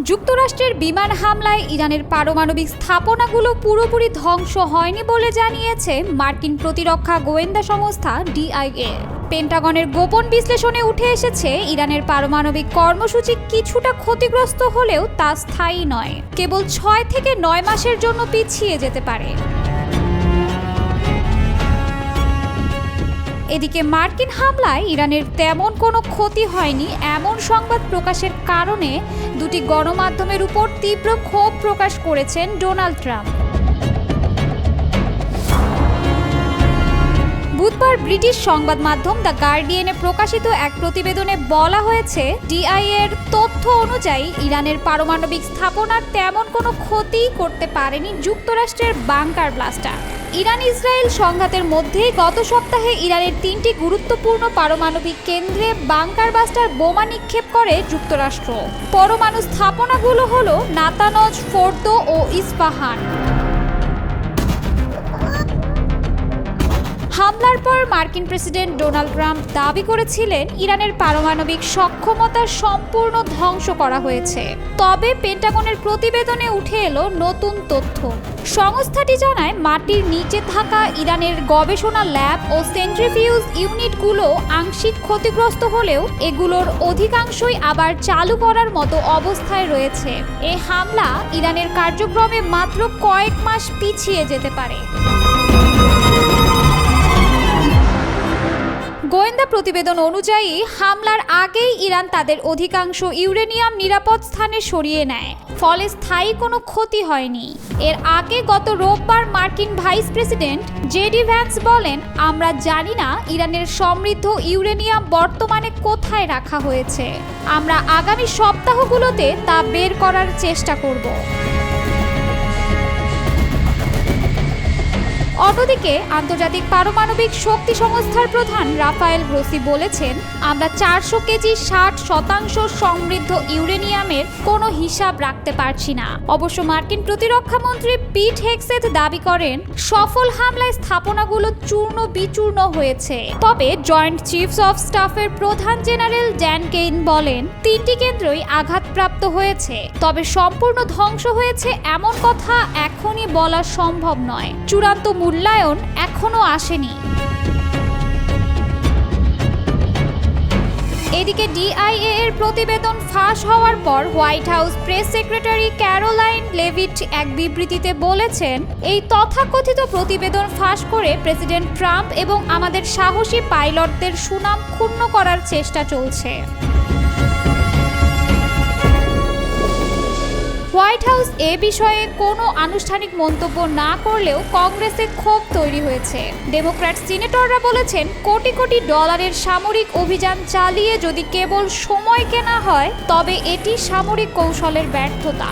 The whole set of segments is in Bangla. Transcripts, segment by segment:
যুক্তরাষ্ট্রের বিমান হামলায় ইরানের পারমাণবিক স্থাপনাগুলো পুরোপুরি ধ্বংস হয়নি বলে জানিয়েছে মার্কিন প্রতিরক্ষা গোয়েন্দা সংস্থা ডিআইএ। পেন্টাগনের গোপন বিশ্লেষণে উঠে এসেছে, ইরানের পারমাণবিক কর্মসূচি কিছুটা ক্ষতিগ্রস্ত হলেও তা স্থায়ী নয়, কেবল 6 থেকে 9 মাসের জন্য পিছিয়ে যেতে পারে। এদিকে মার্কিন হামলায় ইরানের তেমন কোনো ক্ষতি হয়নি এমন সংবাদ প্রকাশের কারণে দুটি গণমাধ্যমের উপর তীব্র ক্ষোভ প্রকাশ করেছেন ডোনাল্ড ট্রাম্প। বুধবার ব্রিটিশ সংবাদ মাধ্যম দ্য গার্ডিয়ানে প্রকাশিত এক প্রতিবেদনে বলা হয়েছে, ডিআইএর তথ্য অনুযায়ী ইরানের পারমাণবিক স্থাপনার তেমন কোনো ক্ষতি করতে পারেনি যুক্তরাষ্ট্রের বাংকার ব্লাস্টার। ইরান ইসরায়েল সংঘাতের মধ্যেই গত সপ্তাহে ইরানের 3টি গুরুত্বপূর্ণ পারমাণবিক কেন্দ্রে বাংকার ব্লাস্টার বোমা নিক্ষেপ করে যুক্তরাষ্ট্র। পরমাণু স্থাপনাগুলো হলো নাতানজ, ফোর্দো ও ইস্পাহান। হামলার পর মার্কিন প্রেসিডেন্ট ডোনাল্ড ট্রাম্প দাবি করেছিলেন ইরানের পারমাণবিক সক্ষমতা সম্পূর্ণ ধ্বংস করা হয়েছে। তবে পেন্টাগনের প্রতিবেদনে উঠে এলো নতুন তথ্য। সংস্থাটি জানায়, মাটির নিচে থাকা ইরানের গবেষণা ল্যাব ও সেন্ট্রিফিউজ ইউনিটগুলো আংশিক ক্ষতিগ্রস্ত হলেও এগুলোর অধিকাংশই আবার চালু করার মতো অবস্থায় রয়েছে। এই হামলা ইরানের কার্যক্রমে মাত্র কয়েক মাস পিছিয়ে যেতে পারে। গোয়েন্দা প্রতিবেদন অনুযায়ী হামলার আগেই ইরান তাদের অধিকাংশ ইউরেনিয়াম নিরাপদ স্থানে সরিয়ে নেয়, ফলে স্থায়ী কোনো ক্ষতি হয়নি। এর আগে গত রোববার মার্কিন ভাইস প্রেসিডেন্ট জেডি ভ্যান্স বলেন, আমরা জানি না ইরানের সমৃদ্ধ ইউরেনিয়াম বর্তমানে কোথায় রাখা হয়েছে। আমরা আগামী সপ্তাহগুলোতে তা বের করার চেষ্টা করব। অন্যদিকে আন্তর্জাতিক পারমাণবিক শক্তি সংস্থার প্রধান রাফায়েল গ্রোসি বলেছেন, আমরা 400 কেজি 60% সমৃদ্ধ ইউরেনিয়ামের কোনো হিসাব রাখতে পারছি না। অবশ্য মার্কিন প্রতিরক্ষা মন্ত্রী পিট হেগসেথ দাবি করেন, সফল হামলায় স্থাপনাগুলো চূর্ণ বিচূর্ণ হয়েছে। তবে জয়েন্ট চিফস অফ স্টাফের প্রধান জেনারেল ড্যান কেইন বলেন, 3টি কেন্দ্রই আঘাতপ্রাপ্ত হয়েছে, তবে সম্পূর্ণ ধ্বংস হয়েছে এমন কথা এখনই বলা সম্ভব নয়। চূড়ান্ত মূল্যায়ন এখনো আসেনি। এদিকে ডিআইএ এর প্রতিবেদন ফাঁস হওয়ার পর white house press secretary Caroline Leavitt এক বিবৃতিতে বলেছেন, এই তথাকথিত প্রতিবেদন ফাঁস করে প্রেসিডেন্ট ট্রাম্প এবং আমাদের সাহসী পাইলটদের সুনাম ক্ষুণ্ণ করার চেষ্টা চলছে। হোয়াইট হাউস এ বিষয়ে কোনো আনুষ্ঠানিক মন্তব্য না করলেও কংগ্রেসে ক্ষোভ তৈরি হয়েছে। ডেমোক্র্যাট সিনেটররা বলেছেন, কোটি কোটি ডলারের সামরিক অভিযান চালিয়ে যদি কেবল সময় কেনা হয়, তবে এটি সামরিক কৌশলের ব্যর্থতা।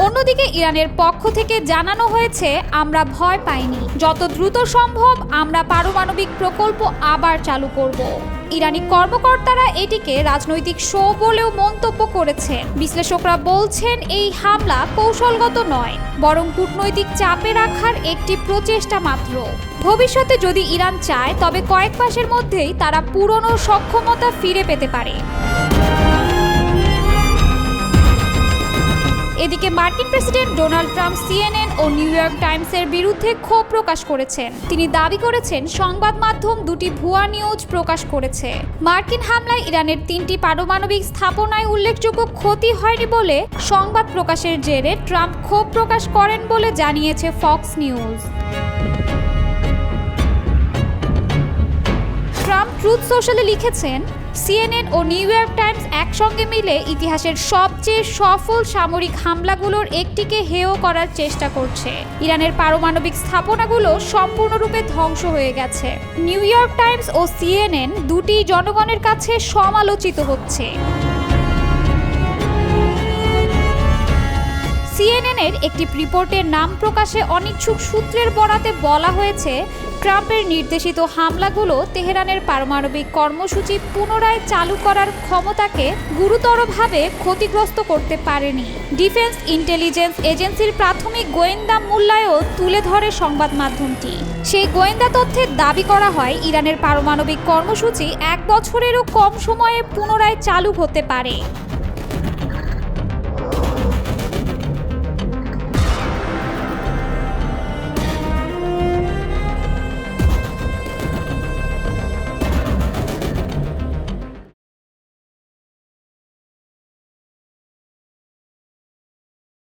অন্যদিকে ইরানের পক্ষ থেকে জানানো হয়েছে, আমরা ভয় পাইনি, যত দ্রুত সম্ভব আমরা পারমাণবিক প্রকল্প আবার চালু করব। ইরানি কর্মকর্তারা এটিকে রাজনৈতিক শো বলেও মন্তব্য করেছেন। বিশ্লেষকরা বলছেন, এই হামলা কৌশলগত নয়, বরং কূটনৈতিক চাপে রাখার একটি প্রচেষ্টা মাত্র। ভবিষ্যতে যদি ইরান চায়, তবে কয়েক মাসের মধ্যেই তারা পুরনো সক্ষমতা ফিরে পেতে পারে। এদিকে মার্কিন প্রেসিডেন্ট ডোনাল্ড ট্রাম্প সিএনএন ও নিউ ইয়র্ক টাইমসের বিরুদ্ধে ক্ষোভ প্রকাশ করেছেন। তিনি দাবি করেছেন, সংবাদ মাধ্যম দুটি ভুয়া নিউজ প্রকাশ করেছে। মার্কিন হামলায় ইরানের 3টি পারমাণবিক স্থাপনায় উল্লেখযোগ্য ক্ষতি হয়নি বলে সংবাদ প্রকাশের জেরে ট্রাম্প ক্ষোভ প্রকাশ করেন বলে জানিয়েছে ফক্স নিউজ। ট্রাম্প ট্রুথ সোশ্যালে লিখেছেন, সিএনএন ও নিউ ইয়র্ক টাইমস একসঙ্গে মিলে ইতিহাসের সবচেয়ে সফল সামরিক হামলাগুলোর একটিকে হেয় করার চেষ্টা করছে। ইরানের পারমাণবিক স্থাপনাগুলো সম্পূর্ণরূপে ধ্বংস হয়ে গেছে। নিউ ইয়র্ক টাইমস ও সিএনএন দুটি জনগণের কাছে সমালোচিত হচ্ছে। সিএনএনের একটি রিপোর্টের নাম প্রকাশে অনিচ্ছুক সূত্রের বরাতে বলা হয়েছে, ট্রাম্পের নির্দেশিত হামলাগুলো তেহরানের পারমাণবিক কর্মসূচি পুনরায় চালু করার ক্ষমতাকে গুরুতরভাবে ক্ষতিগ্রস্ত করতে পারেনি। ডিফেন্স ইন্টেলিজেন্স এজেন্সির প্রাথমিক প্রাথমিক গোয়েন্দা মূল্যায়ও তুলে ধরে সংবাদ মাধ্যমটি। সেই গোয়েন্দা তথ্যে দাবি করা হয় ইরানের পারমাণবিক কর্মসূচি 1 বছরেরও কম সময়ে পুনরায় চালু হতে পারে।